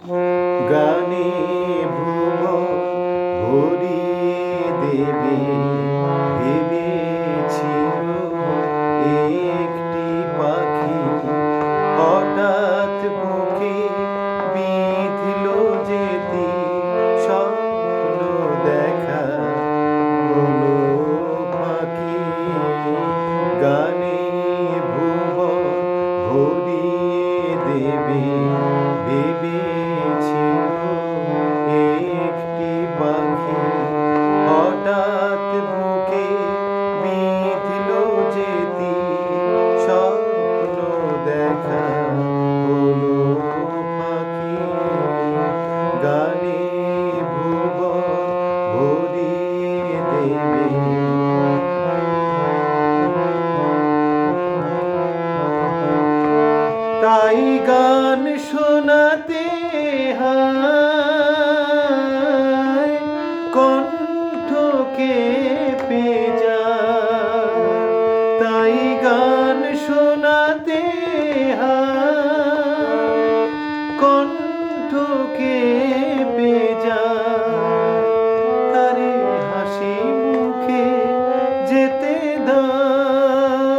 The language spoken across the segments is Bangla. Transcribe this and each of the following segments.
গানে ভুবন ভরিয়ে দেবে ভেবেছিল একটি পাখি, হঠাৎ বুকে বিঁধল যেতে স্বপ্ন দেখা হলো ফাঁকি। গানে ভুবন ভরিয়ে দেবে ভেবেছিল একটি পাখি, হঠাৎ বুকে বিঁধল যেতে স্বপ্ন দেখা হলো ফাঁকি। গানে ভুবন ভরিয়ে দেবে। তাই গান শোনাতে হয় কণ্ঠ কেঁপে যায়, তাই গান শোনাতে হয় কণ্ঠ কেঁপে যায়। তারে হাসি মুখে যেতে দাও,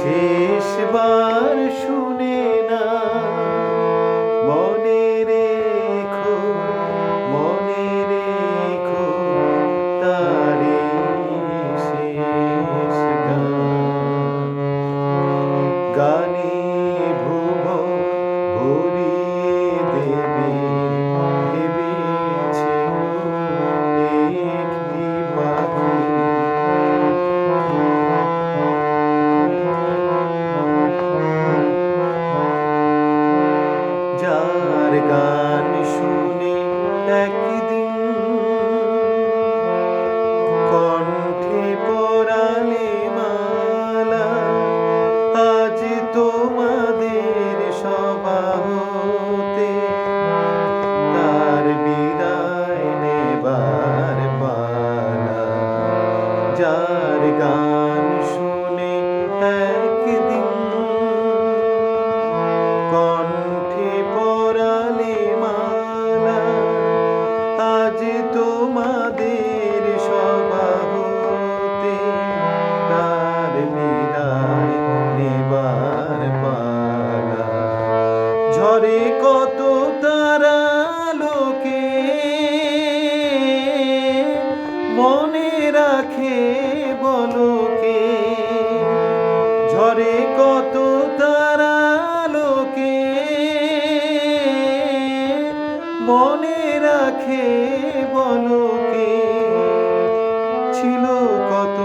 শেষবার শুনে না মনে রেখো, মনে রেখো তারে শেষ গান। গানে ভুবন ভরিয়ে দেবে ভেবেছিল একটি পাখি। যার গান শুনে একদিন কণ্ঠে পরালে মালা, আজ তোমাদের সভা হতে তার বিদায় নেবার পালা। যার গান শুনে একদিন কণ্ঠে পরালে মালা, আজ তোমাদের সভা হতে তার বিদায় নেবার পালা। ঝরে কত তারা লোকে মনে রাখে বলো কে, ঝরে কত তারা লোকে মনে রাখে বলো কে। ছিল কত